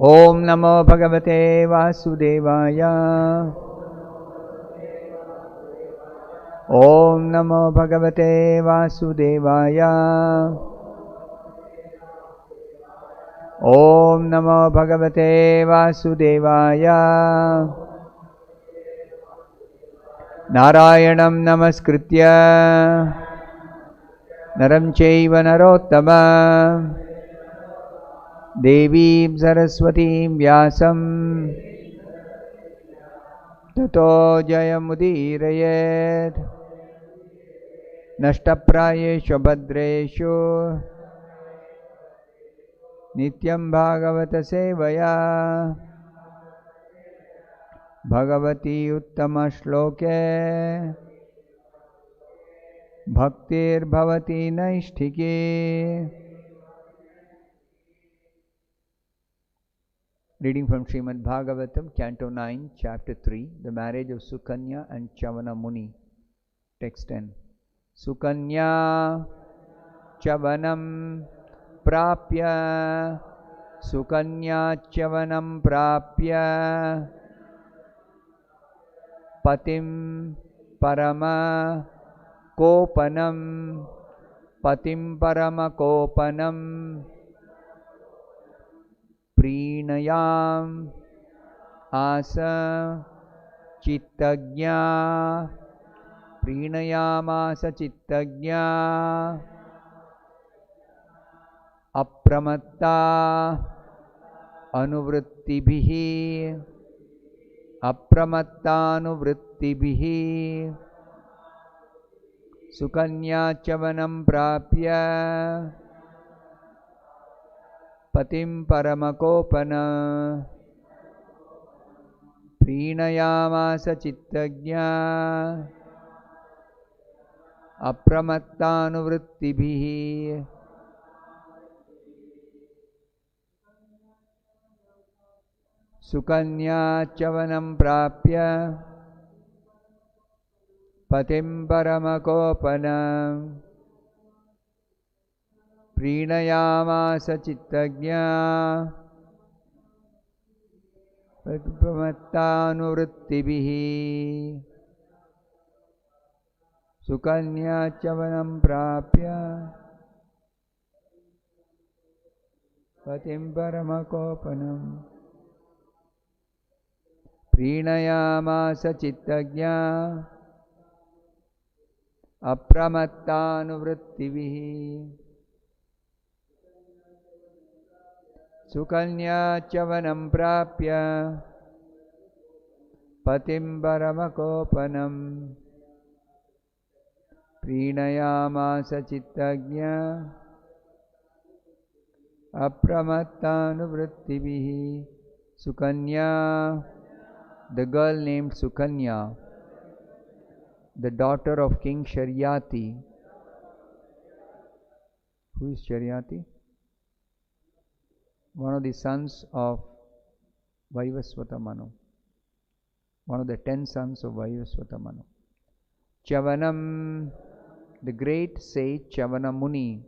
Om Namo Bhagavate Vasudevaya. Om Namo Bhagavate Vasudevaya. Om Namo Bhagavate Vasudevaya. Narayanam Namaskritya Naram Chaiva Narottama Devim Saraswatim Vyasam Tato Jayamudirayet Nashtaprayeshu Bhadreshu Nityam Bhagavata Sevaya Bhagavati Uttama Shloke Bhaktir Bhavati Naishtike. Reading from Srimad Bhagavatam, Canto 9, Chapter 3, the marriage of Sukanya and Chavana Muni. Text 10. Sukanya Chavanam Prapya Sukanya Chavanam Prapya Patim Parama Kopanam Patim Parama Kopanam Prinayam Asa Chittagnya Prinayamasa Chittagnya Apramatta Anuvrittibihi Apramatta Anuvrittibihi Sukanya Chavanam Prapya Patim Paramakopana Prinayamasa Chittagnya Apramattanuvruttibihi Sukanya Chavanam Prapya Patim Paramakopana Prinayamasa Chittagnya Apramattanuvruttibihi Sukanya Chavanam Prapya Patim Paramakopanam Prinayamasa Chittagnya Apramattanuvruttibihi Sukanya Chavanam Prapya Patim Paramakopanam Prinayamasa Chittagnya Apramattanuvruttibihi Sukanya, the girl named Sukanya, the daughter of King Sharyati. Who is Sharyati? One of the sons of Vaivasvata Manu. One of the 10 sons of Vaivasvata Manu. Chavanam, the great sage Chavana Muni.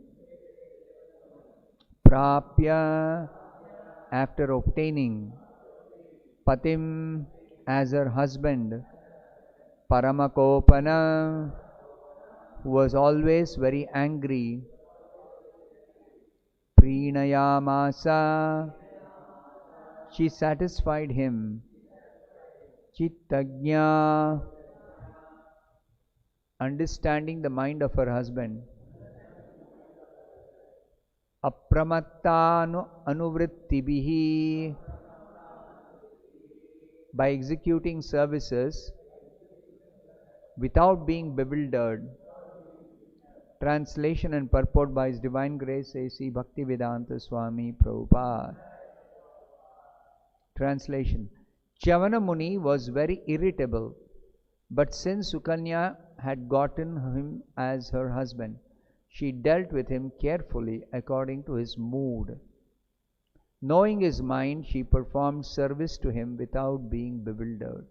Prapya, after obtaining. Patim, as her husband. Paramakopana, who was always very angry. Prinayamasa, she satisfied him. Chittagnya, understanding the mind of her husband. Apramatta anuvrittibihi, by executing services without being bewildered. Translation and purport by His Divine Grace A.C. Bhaktivedanta Swami Prabhupada. Translation. Chavana Muni was very irritable, but since Sukanya had gotten him as her husband, she dealt with him carefully according to his mood. Knowing his mind, she performed service to him without being bewildered.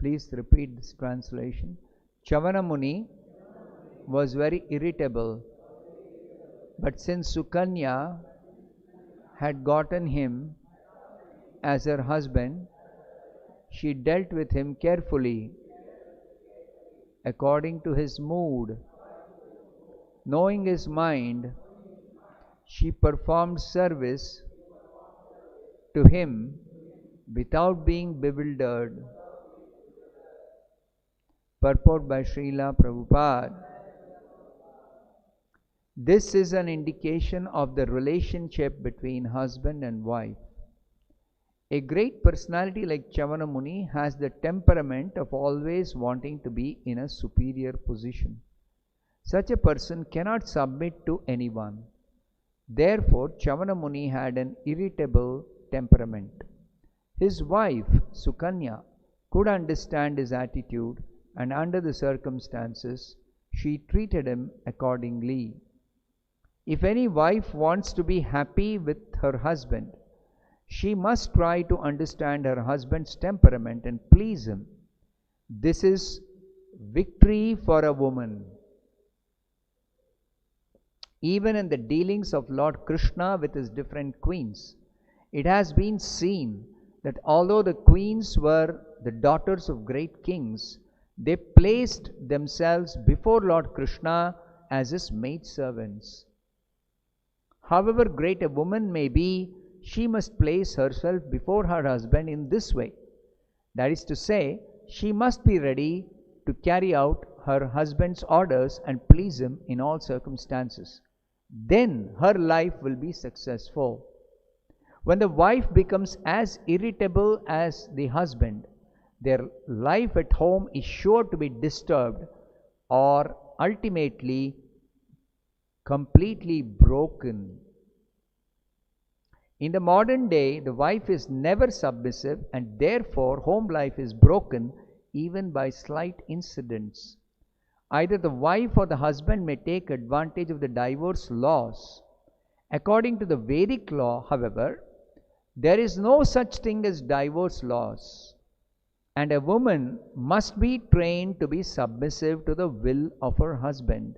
Please repeat this translation. Chavana Muni was very irritable, but since Sukanya had gotten him as her husband, she dealt with him carefully, according to his mood. Knowing his mind, she performed service to him without being bewildered. Purport by Srila Prabhupada. This is an indication of the relationship between husband and wife. A great personality like Chavana Muni has the temperament of always wanting to be in a superior position. Such a person cannot submit to anyone. Therefore, Chavana Muni had an irritable temperament. His wife, Sukanya, could understand his attitude, and under the circumstances, she treated him accordingly. If any wife wants to be happy with her husband, she must try to understand her husband's temperament and please him. This is victory for a woman. Even in the dealings of Lord Krishna with his different queens, it has been seen that although the queens were the daughters of great kings, they placed themselves before Lord Krishna as his maidservants. However great a woman may be, she must place herself before her husband in this way. That is to say, she must be ready to carry out her husband's orders and please him in all circumstances. Then her life will be successful. When the wife becomes as irritable as the husband, their life at home is sure to be disturbed or ultimately completely broken. In the modern day, the wife is never submissive, and therefore home life is broken even by slight incidents. Either the wife or the husband may take advantage of the divorce laws. According to the Vedic law, however, there is no such thing as divorce laws, and a woman must be trained to be submissive to the will of her husband.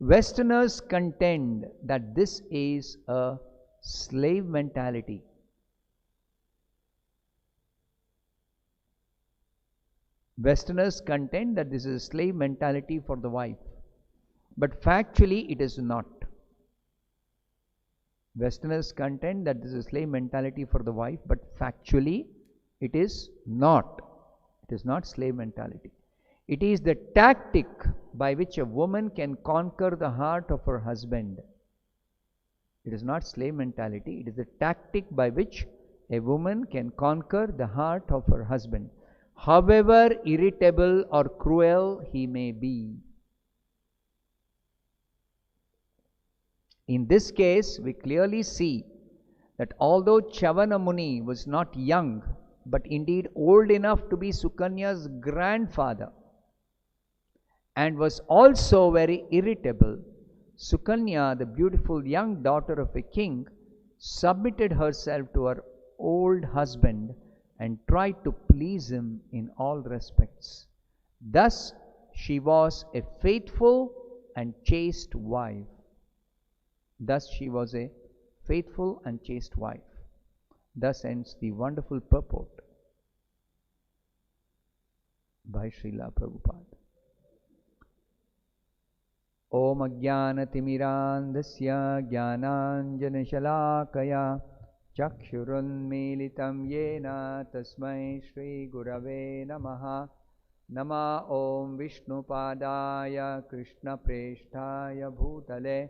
Westerners contend that this is a slave mentality. Westerners contend that this is a slave mentality for the wife, but factually it is not. Westerners contend that this is a slave mentality for the wife, but factually it is not. It is not slave mentality. It is the tactic by which a woman can conquer the heart of her husband. It is not slave mentality. It is the tactic by which a woman can conquer the heart of her husband, however irritable or cruel he may be. In this case, we clearly see that although Chavana Muni was not young, but indeed old enough to be Sukanya's grandfather, and was also very irritable, Sukanya, the beautiful young daughter of a king, submitted herself to her old husband and tried to please him in all respects. Thus, she was a faithful and chaste wife. Thus, she was a faithful and chaste wife. Thus ends the wonderful purport by Srila Prabhupada. Om Ajnanatimmirandasya Jnananjanashalakaya Chakshurunmilitam Yena Tasmai Shri Gurave Namaha. Nama Om Vishnupadaya Krishna Preshtaya Bhutale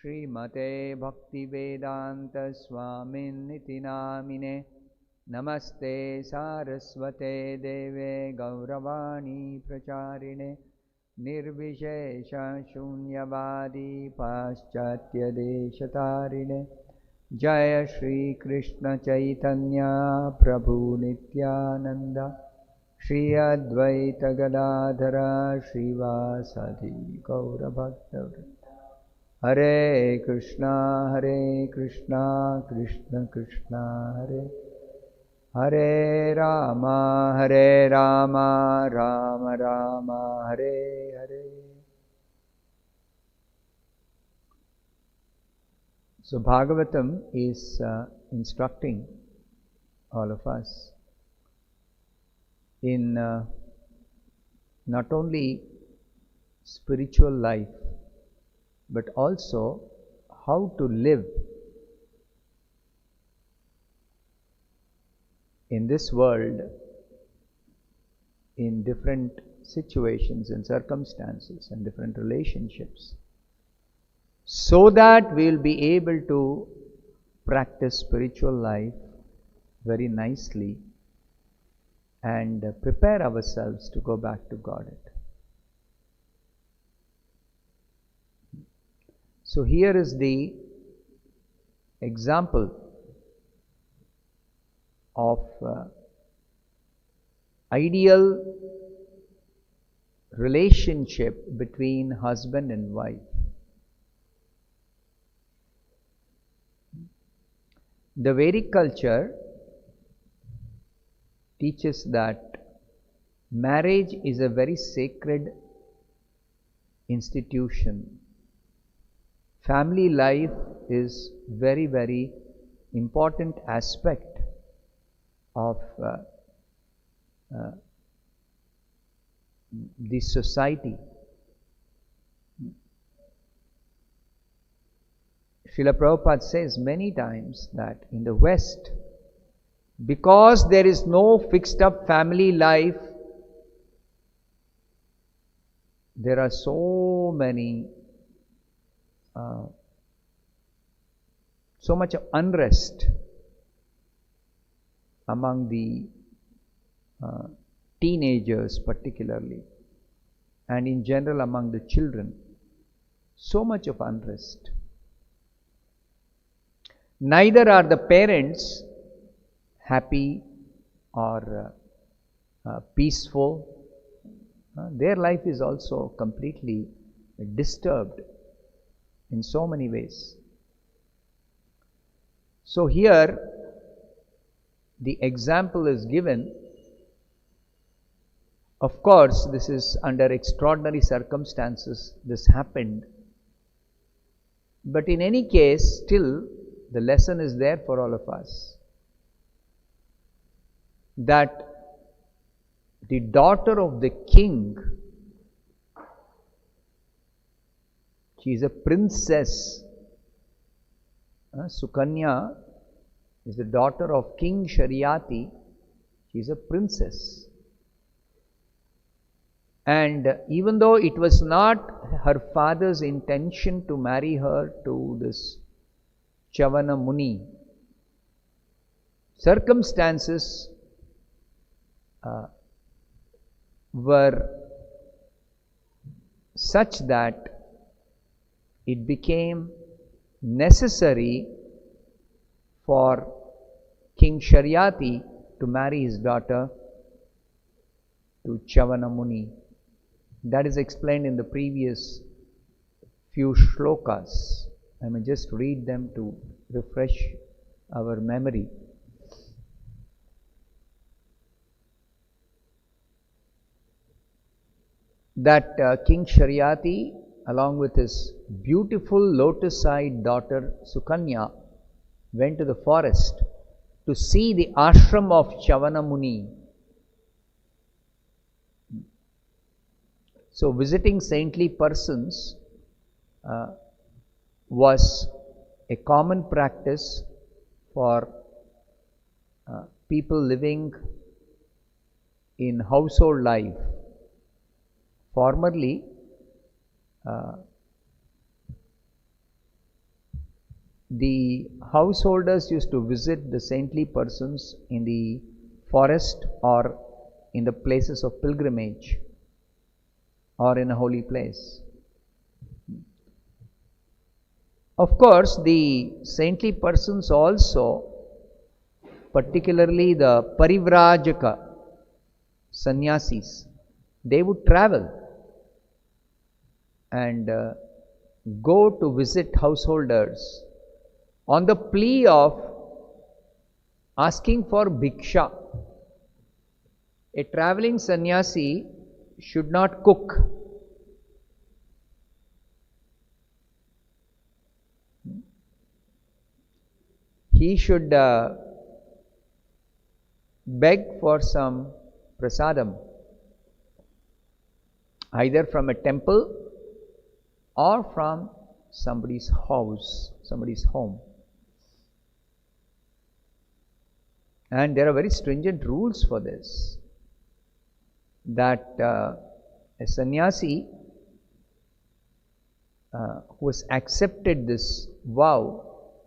Srimate Bhaktivedanta Swaminiti Namine. Namaste Saraswate Deve Gauravani Pracharine Nirvishesha Shunyavadi Paschatya Deshatarine. Jaya Shri Krishna Chaitanya Prabhu Nityananda Shri Advaita Gadadhara Srivasadi Gaura Bhaktavri. Hare Krishna Krishna Krishna Hare Hare Rama Rama Rama Hare Hare. So Bhagavatam is instructing all of us in not only spiritual life, but also how to live in this world in different situations and circumstances and different relationships, so that we will be able to practice spiritual life very nicely and prepare ourselves to go back to Godhead. So here is the example of ideal relationship between husband and wife. The Vedic culture teaches that marriage is a very sacred institution. Family life is very, very important aspect of the society. Srila Prabhupada says many times that in the West, because there is no fixed up family life, there are so much of unrest among the teenagers particularly, and in general among the children. So much of unrest. Neither are the parents happy or peaceful. Their life is also completely disturbed in so many ways. So here the example is given. Of course, this is under extraordinary circumstances this happened. But in any case, still the lesson is there for all of us, that the daughter of the king, she is a princess. Sukanya is the daughter of King Sharyati. She is a princess. And even though it was not her father's intention to marry her to this Chavana Muni, circumstances were such that it became necessary for King Sharyati to marry his daughter to Chavana Muni. That is explained in the previous few shlokas. I may just read them to refresh our memory. That King Sharyati, along with his beautiful lotus-eyed daughter Sukanya, went to the forest to see the ashram of Chavana Muni. So visiting saintly persons was a common practice for people living in household life. Formerly, the householders used to visit the saintly persons in the forest or in the places of pilgrimage or in a holy place. Of course, the saintly persons also, particularly the Parivrajaka sannyasis, they would travel and go to visit householders on the plea of asking for bhiksha. A traveling sannyasi should not cook. he should beg for some prasadam, either from a temple or from somebody's house, somebody's home. And there are very stringent rules for this, that a sannyasi who has accepted this vow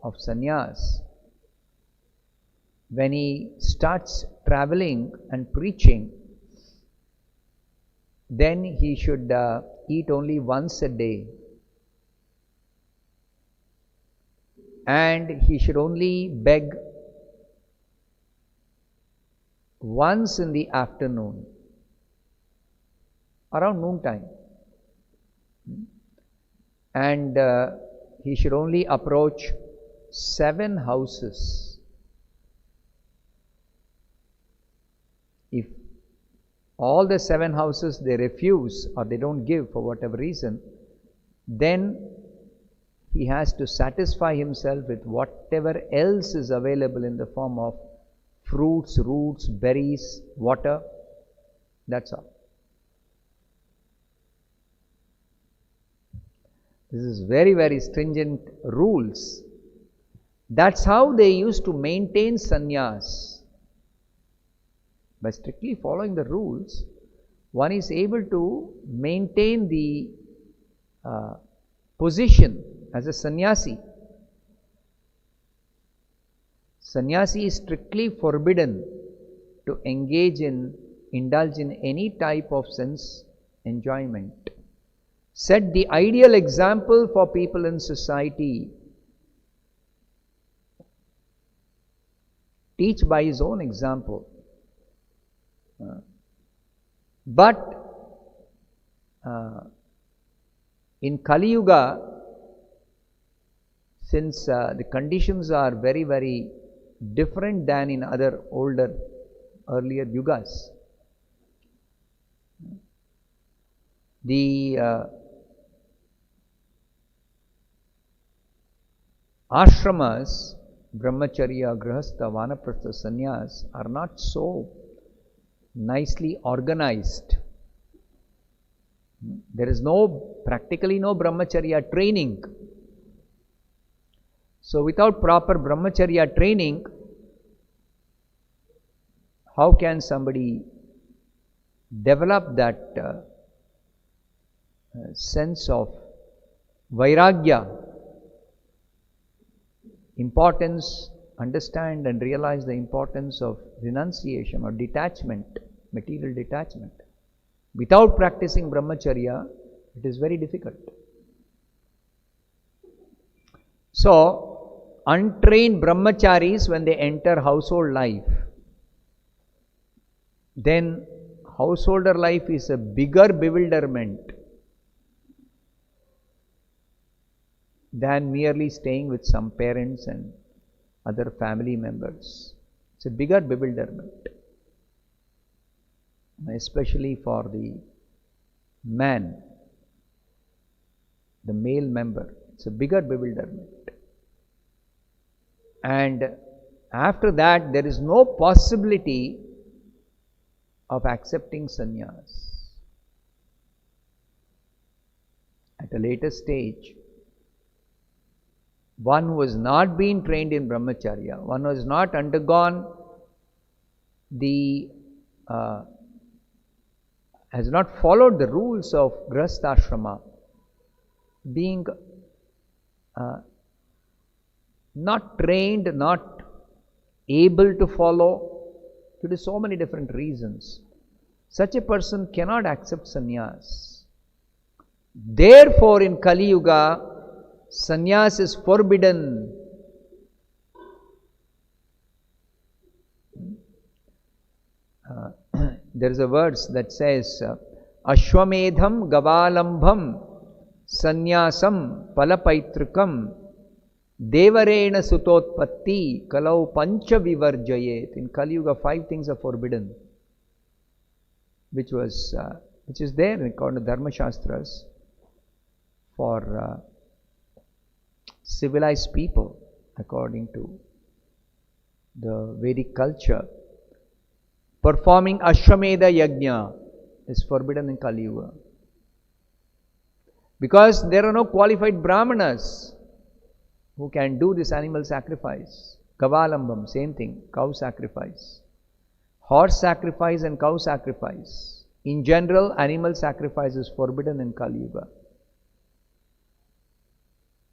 of sannyas, when he starts traveling and preaching, then he should eat only once a day, and he should only beg once in the afternoon, around noontime, and he should only approach 7 houses. If all the 7 houses they refuse or they don't give for whatever reason, then he has to satisfy himself with whatever else is available in the form of fruits, roots, berries, water. That's all. This is very, very stringent rules. That's how they used to maintain sannyas. By strictly following the rules, one is able to maintain the position as a sannyasi. Sannyasi is strictly forbidden to indulge in any type of sense enjoyment. Set the ideal example for people in society. Teach by his own example. But in Kali Yuga, since the conditions are very, very different than in other earlier yugas, the ashramas, brahmacharya, grihastha, vanaprastha, sannyas are not so nicely organized. There is practically no brahmacharya training. So without proper brahmacharya training, how can somebody develop that sense of vairagya, understand and realize the importance of renunciation or detachment, material detachment? Without practicing brahmacharya, it is very difficult. So, untrained brahmacharis, when they enter household life, then householder life is a bigger bewilderment than merely staying with some parents and other family members. It's a bigger bewilderment, especially for the man, the male member. It's a bigger bewilderment. And after that, there is no possibility of accepting sannyas. At a later stage, one who has not been trained in brahmacharya, one who has not undergone has not followed the rules of grihastha, being not trained, not able to follow, due to so many different reasons, such a person cannot accept sannyas. Therefore, in Kali Yuga, sannyas is forbidden. There is a verse that says, Ashwamedham gavalambham sannyasam palapaitrikam devarena sutotpatti kalau pancha vivarjayet. In Kali Yuga, 5 things are forbidden, which is there according to Dharma Shastras for civilized people, according to the Vedic culture, performing Ashwamedha Yajna is forbidden in Kali Yuga. Because there are no qualified Brahmanas who can do this animal sacrifice. Kavalambam, same thing, cow sacrifice. Horse sacrifice and cow sacrifice. In general, animal sacrifice is forbidden in Kali Yuga.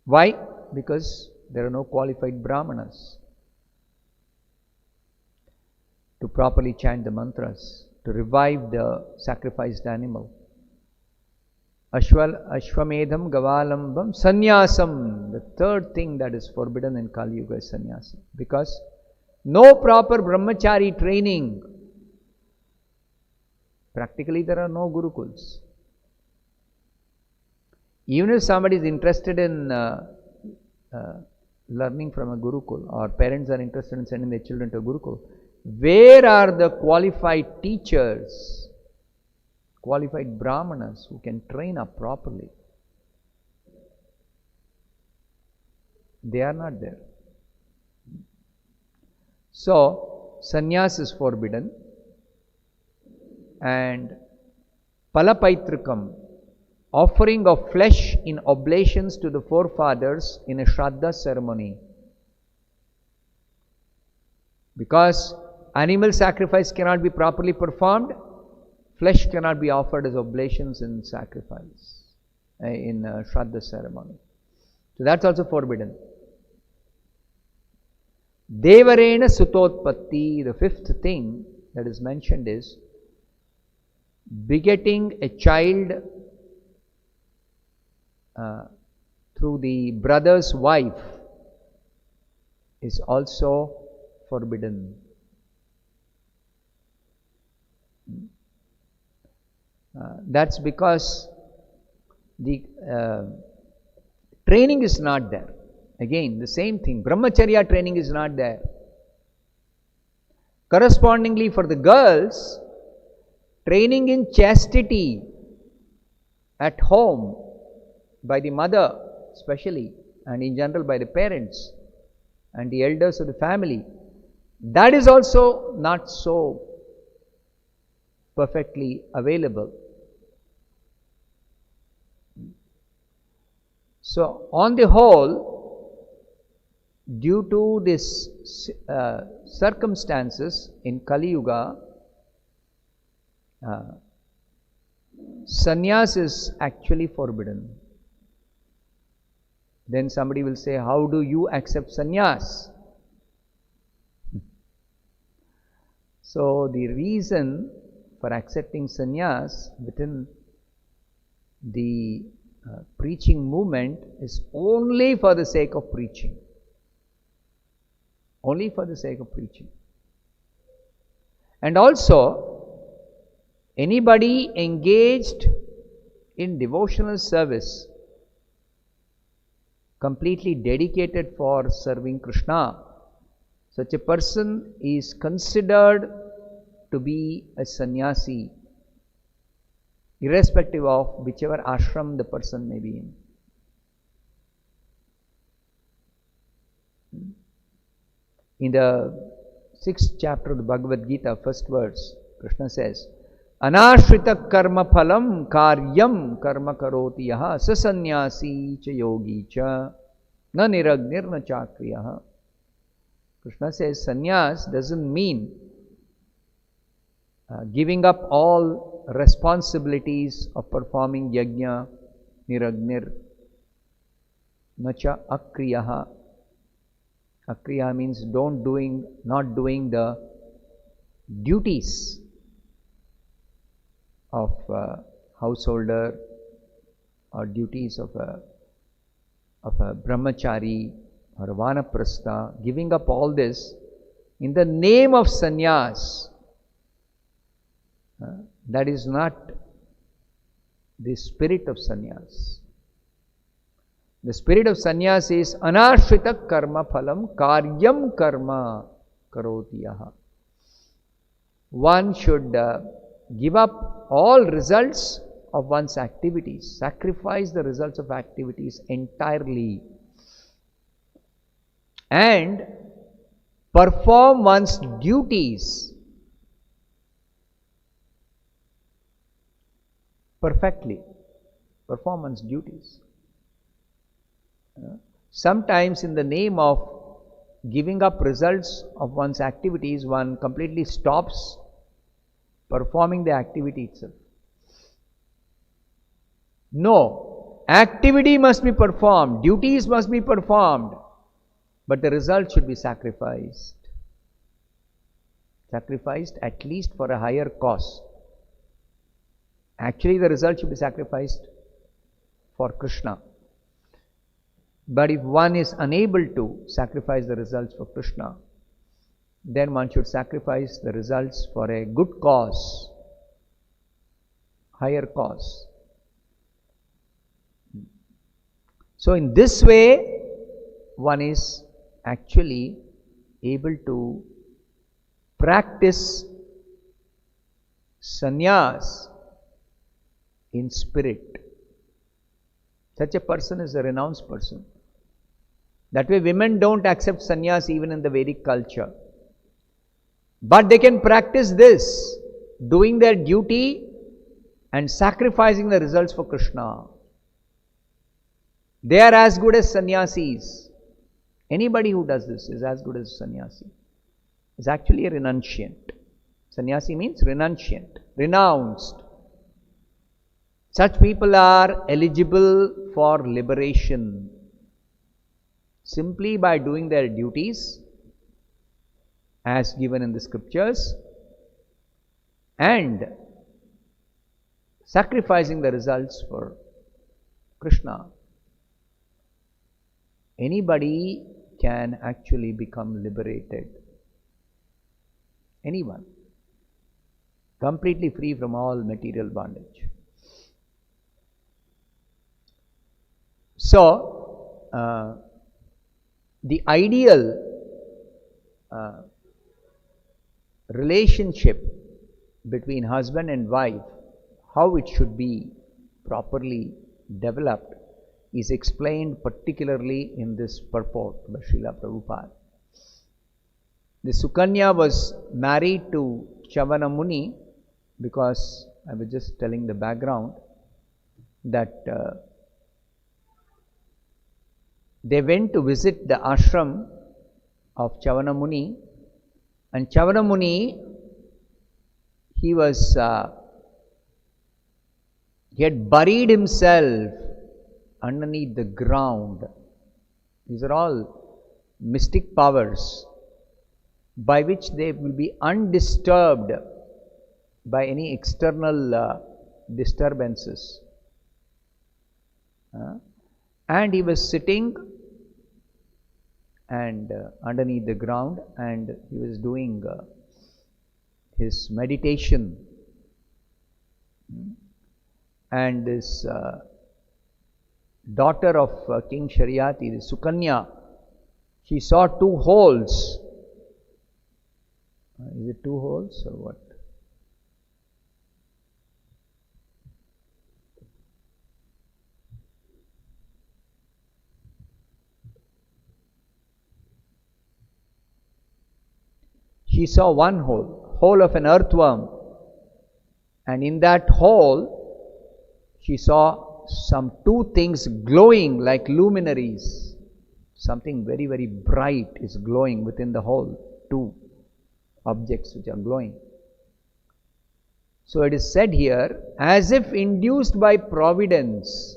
Why? Because there are no qualified Brahmanas to properly chant the mantras, to revive the sacrificed animal. Ashwamedham Gavalambam Sannyasam. The third thing that is forbidden in Kali Yuga is sannyasa. Because no proper brahmachari training. Practically there are no gurukuls. Even if somebody is interested in learning from a gurukul, or parents are interested in sending their children to a gurukul, where are the qualified teachers, qualified brahmanas who can train up properly? They are not there. So, sannyas is forbidden, and palapaitrikam, offering of flesh in oblations to the forefathers in a Shraddha ceremony. Because animal sacrifice cannot be properly performed, flesh cannot be offered as oblations in sacrifice, in Shraddha ceremony. So that's also forbidden. Devarena Sutotpatti, the fifth thing that is mentioned is begetting a child through the brother's wife is also forbidden. That's because the training is not there. Again, the same thing, brahmacharya training is not there. Correspondingly, for the girls, training in chastity at home by the mother especially, and in general by the parents and the elders of the family, that is also not so perfectly available. So, on the whole, due to this circumstances in Kali Yuga, sannyas is actually forbidden. Then somebody will say, how do you accept sannyas? So the reason for accepting sannyas within the preaching movement is only for the sake of preaching. Only for the sake of preaching. And also, anybody engaged in devotional service, completely dedicated for serving Krishna, such a person is considered to be a sannyasi, irrespective of whichever ashram the person may be in. In the 6th chapter of the Bhagavad Gita, first verse, Krishna says, Anashrita karma phalam karyam karma karoti yaha sasanyasi cha yogi cha na niragnir na chakriyaha. Krishna says sannyas doesn't mean giving up all responsibilities of performing yajna, niragnir, na cha akriyaha. Akriya means not doing the duties of a householder or duties of a brahmachari or a vanaprastha, giving up all this in the name of sannyas. That is not the spirit of sannyas. The spirit of sannyas is anashrita karma phalam karyam karma karoti yaha. One should give up all results of one's activities, sacrifice the results of activities entirely, and perform one's duties perfectly. Perform one's duties. Sometimes in the name of giving up results of one's activities, one completely stops performing the activity itself. No, activity must be performed, duties must be performed, but the result should be sacrificed. Sacrificed at least for a higher cause. Actually, the result should be sacrificed for Krishna. But if one is unable to sacrifice the results for Krishna, then one should sacrifice the results for a good cause, higher cause. So in this way, one is actually able to practice sannyas in spirit. Such a person is a renounced person. That way women don't accept sannyas even in the Vedic culture. But they can practice this, doing their duty and sacrificing the results for Krishna. They are as good as sannyasis. Anybody who does this is as good as a sannyasi. Is actually a renunciant. Sannyasi means renunciant, renounced. Such people are eligible for liberation simply by doing their duties as given in the scriptures and sacrificing the results for Krishna. Anybody can actually become liberated. Anyone. Completely free from all material bondage. So, the ideal relationship between husband and wife, how it should be properly developed, is explained particularly in this purport by Srila Prabhupada. The Sukanya was married to Chavana Muni because I was just telling the background that they went to visit the ashram of Chavana Muni, and Chavana Muni, he had buried himself underneath the ground. These are all mystic powers by which they will be undisturbed by any external disturbances. And he was sitting and underneath the ground, and he was doing his meditation. And this daughter of King Sharyati, the Sukanya, she saw two holes. Is it two holes or what? She saw one hole of an earthworm, and in that hole she saw some two things glowing like luminaries. Something very, very bright is glowing within the hole, two objects which are glowing. So it is said here, as if induced by providence,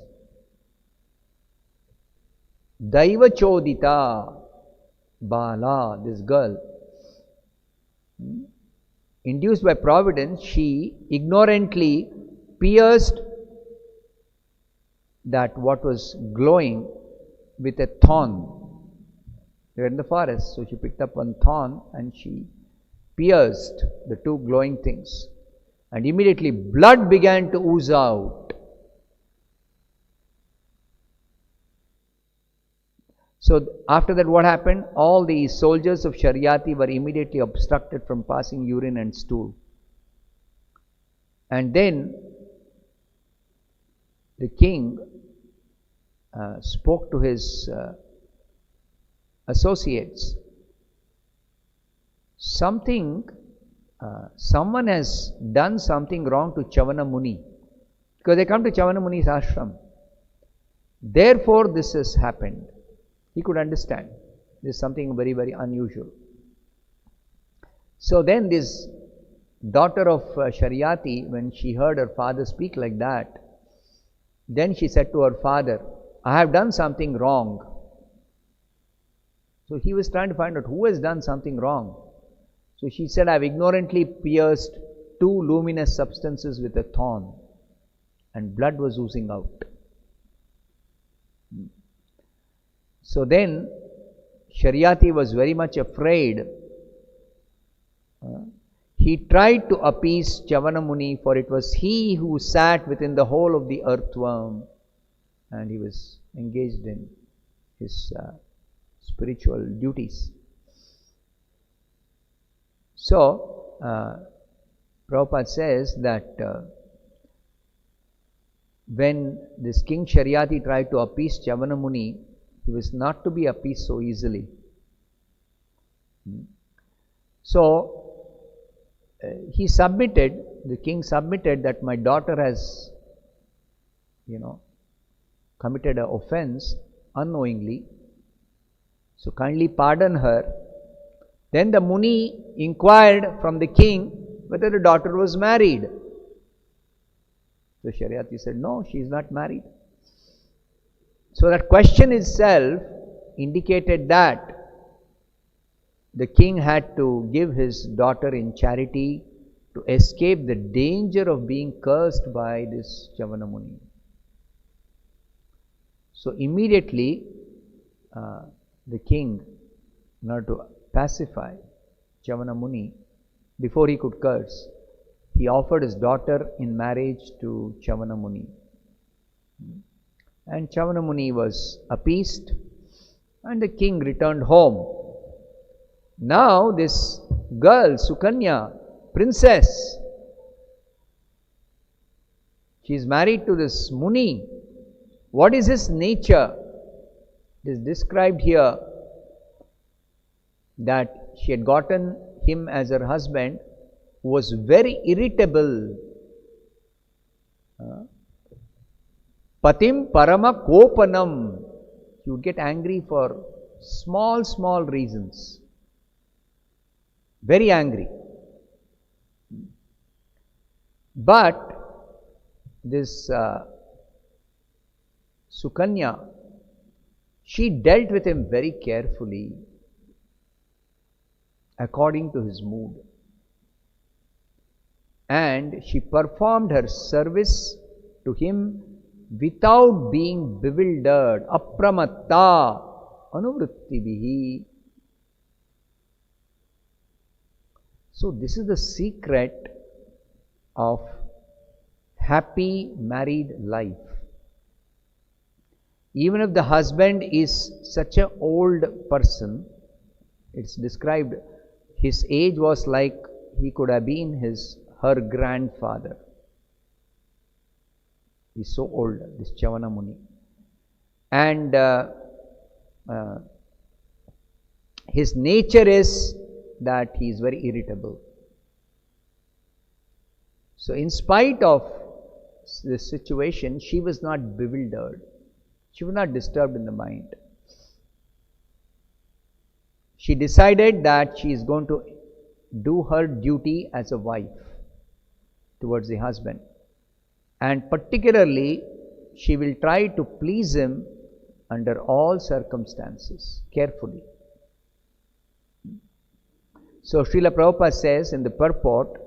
Daiva Chodita Bala, this girl, induced by providence, she ignorantly pierced that what was glowing with a thorn. They were in the forest, so she picked up one thorn and she pierced the two glowing things, and immediately blood began to ooze out. So after that, what happened? All the soldiers of Sharyati were immediately obstructed from passing urine and stool. And then the king spoke to his associates someone has done something wrong to Chavana Muni, because they come to Chavana Muni's ashram. Therefore, this has happened. He could understand. This is something very, very unusual. So then this daughter of Sharyati, when she heard her father speak like that, then she said to her father, I have done something wrong. So he was trying to find out who has done something wrong. So she said, I have ignorantly pierced 2 luminous substances with a thorn, and blood was oozing out. So then Sharyati was very much afraid. He tried to appease Chavana Muni, for it was he who sat within the hole of the earthworm, and he was engaged in his spiritual duties. So, Prabhupada says that when this King Sharyati tried to appease Chavana Muni, he was not to be appeased so easily. So, he submitted, the king submitted that my daughter has, committed an offense unknowingly. So kindly pardon her. Then the Muni inquired from the king whether the daughter was married. So Sharyati said, no, she is not married. So that question itself indicated that the king had to give his daughter in charity to escape the danger of being cursed by this Chavana Muni. So immediately the king, in order to pacify Chavana Muni, before he could curse, he offered his daughter in marriage to Chavana Muni. And Chavana Muni was appeased, and the king returned home. Now this girl, Sukanya, princess, she is married to this Muni. What is his nature? It is described here that she had gotten him as her husband, who was very irritable. Patim parama kopanam. He would get angry for small reasons. Very angry. But this Sukanya, she dealt with him very carefully, according to his mood. And she performed her service to him without being bewildered. Apramatta anuvrittibihi. So this is the secret of happy married life. Even if the husband is such an old person, it's described, his age was like he could have been her grandfather. He's so old, this Chavana Muni. And his nature is that he is very irritable. So in spite of this situation, she was not bewildered. She was not disturbed in the mind. She decided that she is going to do her duty as a wife towards the husband. And particularly, she will try to please him under all circumstances, carefully. So Srila Prabhupada says in the purport,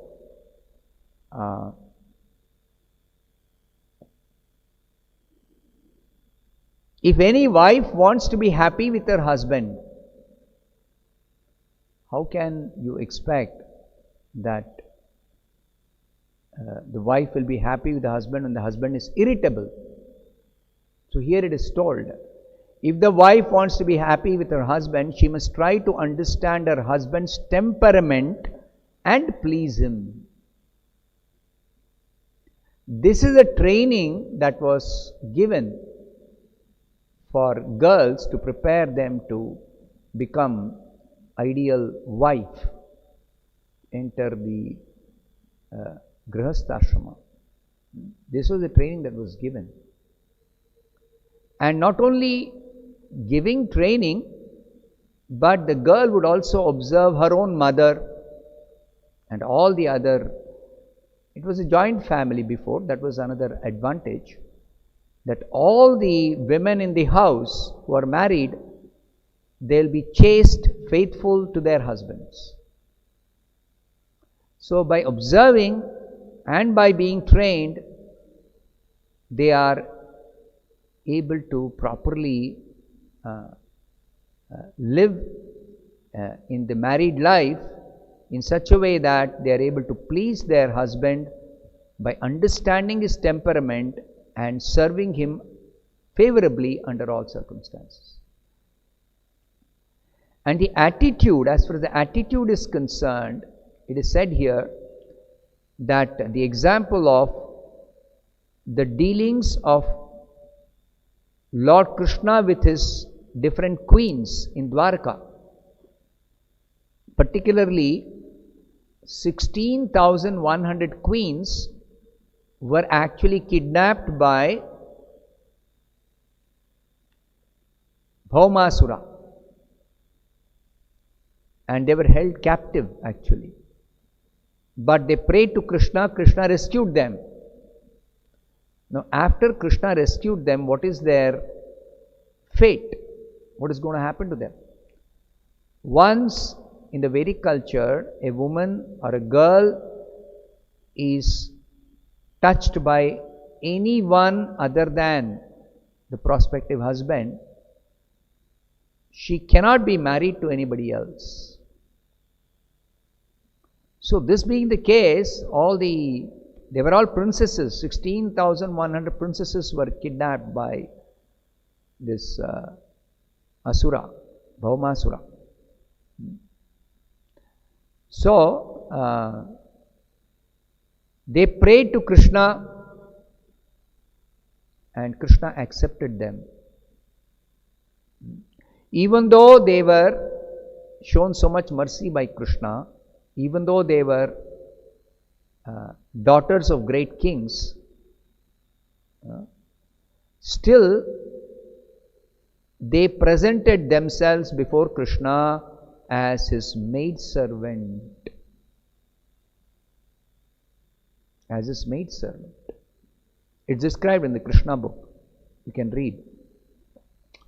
if any wife wants to be happy with her husband, how can you expect that the wife will be happy with the husband when the husband is irritable? So here it is told, if the wife wants to be happy with her husband, she must try to understand her husband's temperament and please him. This is a training that was given for girls to prepare them to become ideal wife. enter the Grihastha-ashrama. This was the training that was given. And not only giving training, but the girl would also observe her own mother and all the other. It was a joint family before, that was another advantage, that all the women in the house who are married, they'll be chaste, faithful to their husbands. So by observing and by being trained, they are able to properly live in the married life in such a way that they are able to please their husband by understanding his temperament and serving him favorably under all circumstances. And the attitude, as far as the attitude is concerned, it is said here that the example of the dealings of Lord Krishna with his different queens in Dwarka, particularly 16,100 queens were actually kidnapped by Bhaumasura, and they were held captive actually. But they prayed to Krishna, Krishna rescued them. Now after Krishna rescued them, what is their fate? What is going to happen to them? Once in the Vedic culture, a woman or a girl is touched by anyone other than the prospective husband, she cannot be married to anybody else. So this being the case, they were all princesses, 16,100 princesses were kidnapped by this Asura, Bhaumasura. So they prayed to Krishna and Krishna accepted them. Even though they were shown so much mercy by Krishna, even though they were daughters of great kings, still they presented themselves before Krishna as his maidservant. As his maidservant. It's described in the Krishna book. You can read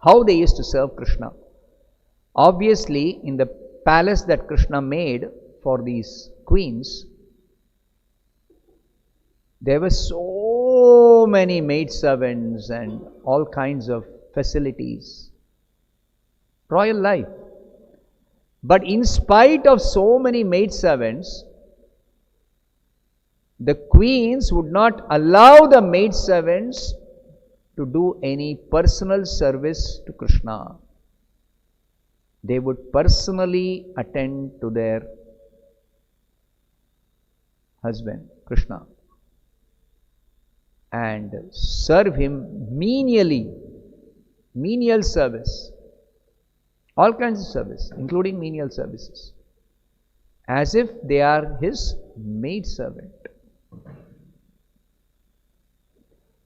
how they used to serve Krishna. Obviously, in the palace that Krishna made for these queens, there were so many maidservants and all kinds of facilities. Royal life. But in spite of so many maidservants, the queens would not allow the maidservants to do any personal service to Krishna. They would personally attend to their husband, Krishna, and serve him menially, menial service, all kinds of service, including menial services, as if they are his maidservant.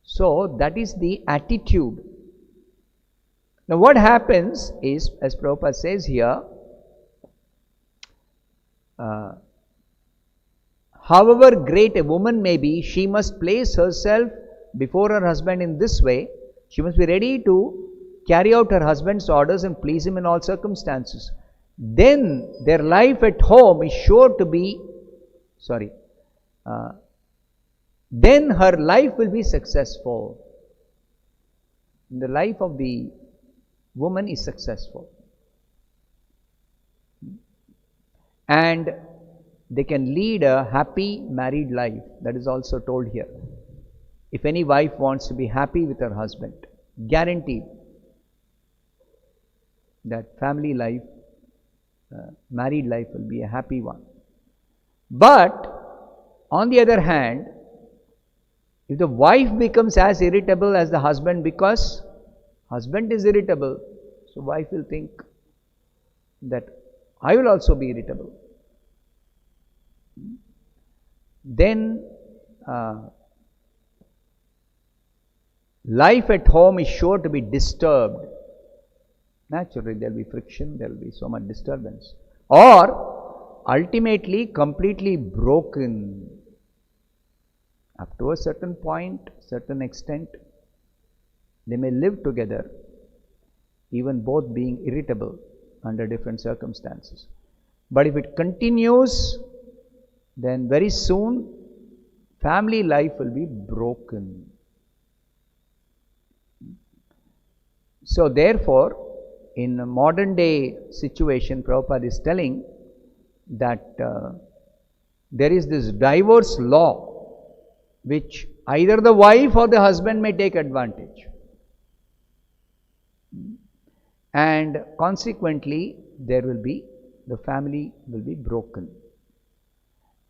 So that is the attitude. Now what happens is, as Prabhupada says here, however great a woman may be, she must place herself before her husband in this way. She must be ready to carry out her husband's orders and please him in all circumstances. Then their life at home is sure to be, then her life will be successful. The life of the woman is successful. And they can lead a happy married life. That is also told here. If any wife wants to be happy with her husband, guaranteed that family life, married life will be a happy one. But on the other hand, if the wife becomes as irritable as the husband, because husband is irritable, so wife will think that I will also be irritable. then life at home is sure to be disturbed. Naturally, there will be friction, there will be so much disturbance. Or ultimately completely broken. Up to a certain point, certain extent, they may live together, even both being irritable under different circumstances. But if it continues, then very soon family life will be broken. So therefore, in a modern day situation, Prabhupada is telling that there is this divorce law which either the wife or the husband may take advantage. And consequently, the family will be broken.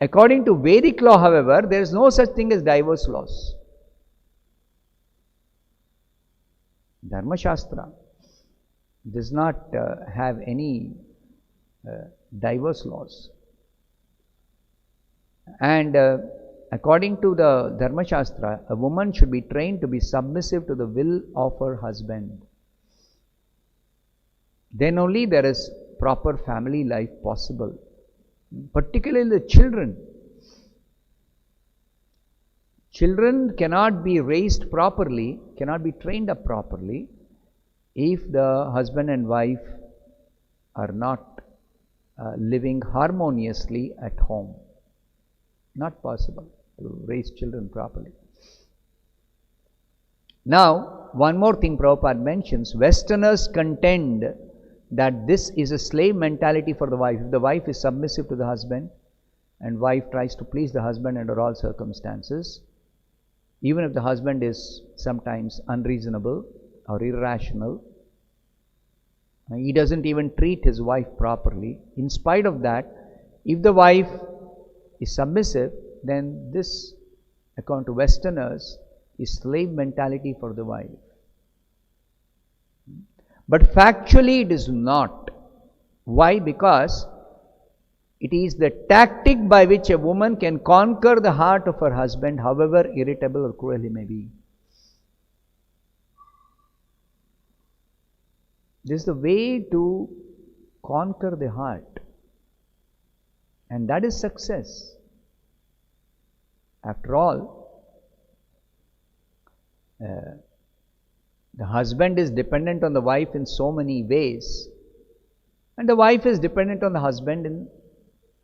According to Vedic law, however, there is no such thing as divorce laws. Dharma Shastra does not have any divorce laws. And according to the Dharma Shastra, a woman should be trained to be submissive to the will of her husband. Then only there is proper family life possible, particularly the children. Children cannot be raised properly, cannot be trained up properly if the husband and wife are not living harmoniously at home. Not possible to raise children properly. Now, one more thing Prabhupada mentions, Westerners contend that this is a slave mentality for the wife. If the wife is submissive to the husband and wife tries to please the husband under all circumstances, even if the husband is sometimes unreasonable or irrational, he doesn't even treat his wife properly. In spite of that, if the wife is submissive, then this, according to Westerners, is slave mentality for the wife. But factually it is not. Why? Because it is the tactic by which a woman can conquer the heart of her husband, however irritable or cruel he may be. This is the way to conquer the heart. And that is success. After all, the husband is dependent on the wife in so many ways, and the wife is dependent on the husband in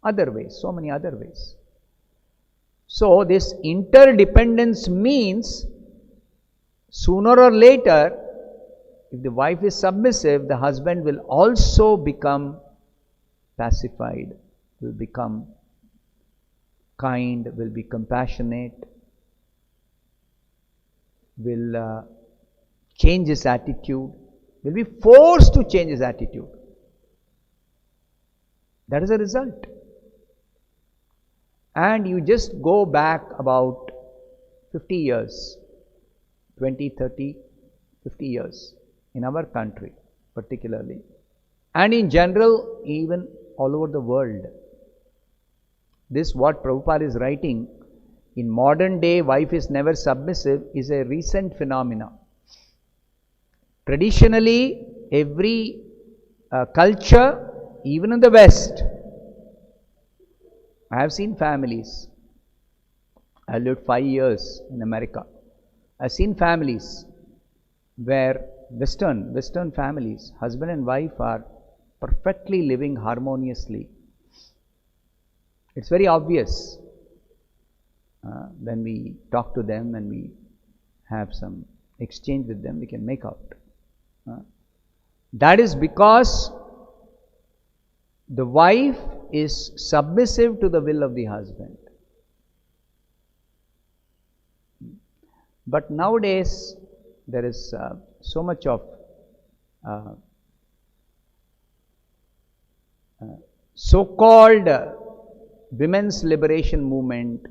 other ways, so many other ways. So this interdependence means sooner or later, if the wife is submissive, the husband will also become pacified, will become kind, will be compassionate, will change his attitude, will be forced to change his attitude. That is a result. And you just go back about 50 years, 20, 30, 50 years in our country particularly, and in general even all over the world. This what Prabhupada is writing, in modern day wife is never submissive, is a recent phenomena. Traditionally, every culture, even in the West, I have seen families. I lived 5 years in America. I have seen families where Western families, husband and wife are perfectly living harmoniously. It's very obvious when we talk to them and we have some exchange with them, we can make out. That is because the wife is submissive to the will of the husband. But nowadays there is so much of so-called women's liberation movement,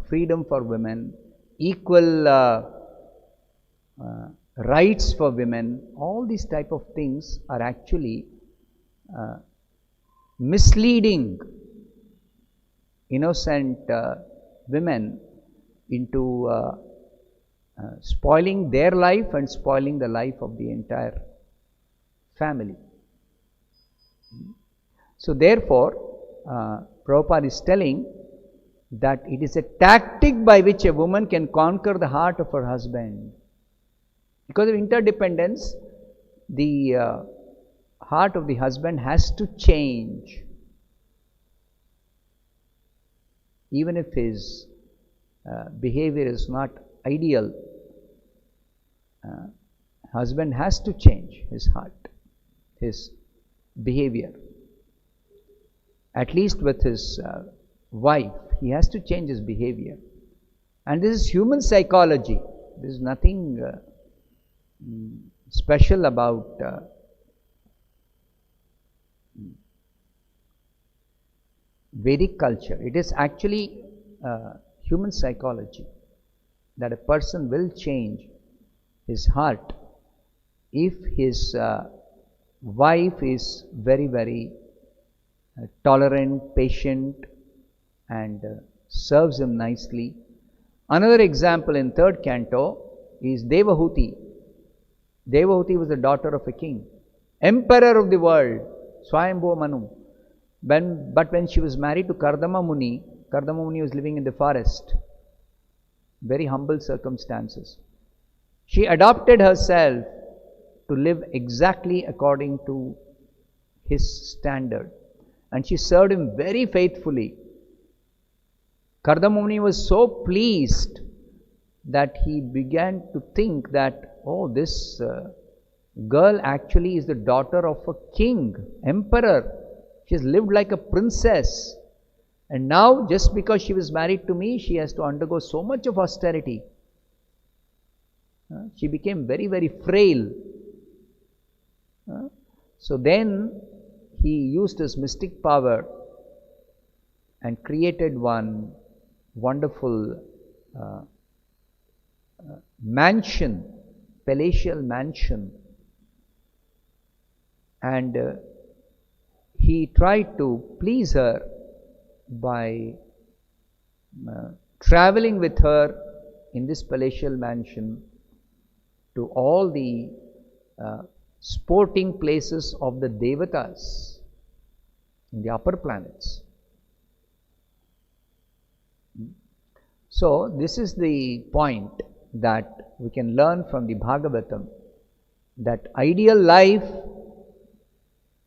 freedom for women, equal rights for women. All these type of things are actually misleading innocent women into spoiling their life and spoiling the life of the entire family. So therefore, Prabhupada is telling that it is a tactic by which a woman can conquer the heart of her husband. Because of interdependence, the heart of the husband has to change. Even if his behavior is not ideal, husband has to change his heart, his behavior. At least with his wife, he has to change his behavior. And this is human psychology. There is nothing special about Vedic culture. It is actually human psychology that a person will change his heart if his wife is very, very tolerant, patient, and serves him nicely. Another example in 3rd canto is Devahuti. Devahuti was the daughter of a king, emperor of the world, Swayambhu Manu. But when she was married to Kardama Muni was living in the forest, very humble circumstances. She adapted herself to live exactly according to his standard, and she served him very faithfully. Kardama Muni was so pleased that he began to think that, oh, this girl actually is the daughter of a king, emperor. She has lived like a princess, and now just because she was married to me, she has to undergo so much of austerity. She became very, very frail. So then he used his mystic power and created one wonderful mansion, palatial mansion, and he tried to please her by traveling with her in this palatial mansion to all the sporting places of the Devatas in the upper planets. So this is the point that we can learn from the Bhagavatam, that ideal life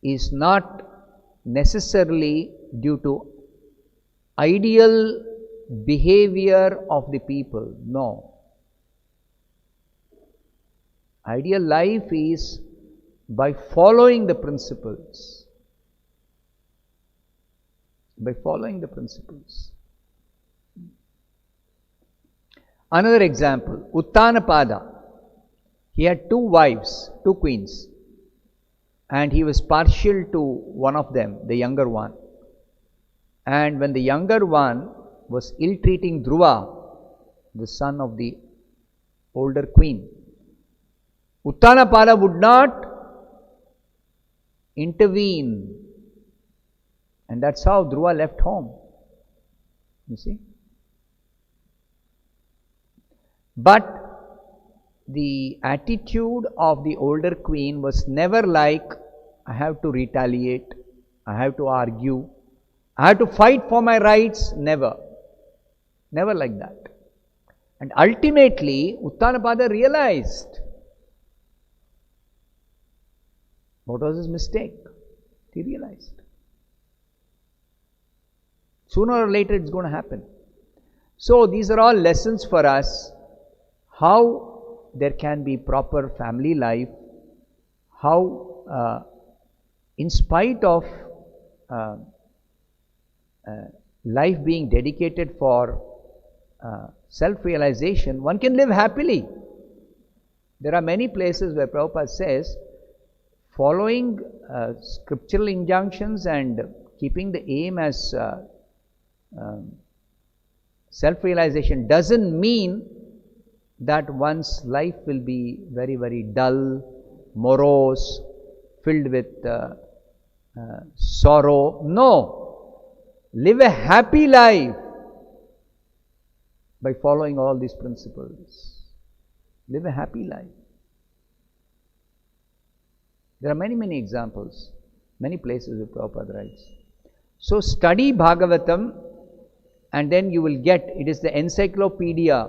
is not necessarily due to ideal behavior of the people. No. Ideal life is by following the principles. By following the principles. Another example, Uttanapada. He had 2 wives, 2 queens, and he was partial to one of them, the younger one. And when the younger one was ill-treating Dhruva, the son of the older queen, Uttanapada would not intervene, and that's how Dhruva left home. You see? But the attitude of the older queen was never like, I have to retaliate, I have to argue, I have to fight for my rights. Never. Never like that. And ultimately, Uttanapada realized what was his mistake. He realized. Sooner or later it's going to happen. So these are all lessons for us, how there can be proper family life, how in spite of life being dedicated for self-realization, one can live happily. There are many places where Prabhupada says, following scriptural injunctions and keeping the aim as self-realization doesn't mean that one's life will be very, very dull, morose, filled with sorrow. No. live a happy life by following all these principles. Live a happy life. There are many examples, many places where Prabhupada writes. So study Bhagavatam and then you will get, it is the encyclopedia.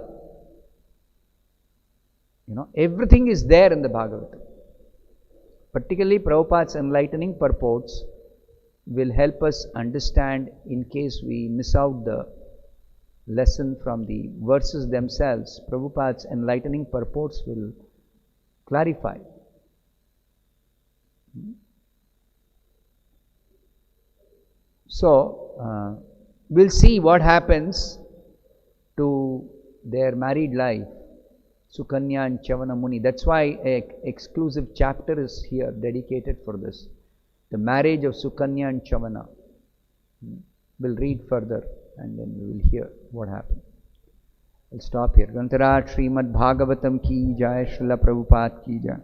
Everything is there in the Bhagavatam. Particularly Prabhupada's enlightening purports will help us understand in case we miss out the lesson from the verses themselves. Prabhupada's enlightening purports will clarify. So, we'll see what happens to their married life, Sukanya and Chavana Muni. That's why an exclusive chapter is here dedicated for this. The marriage of Sukanya and Chavana. We'll read further and then we will hear what happened. We'll stop here. Grantaraj Srimad Bhagavatam ki jai, Srila Prabhupada ki jai.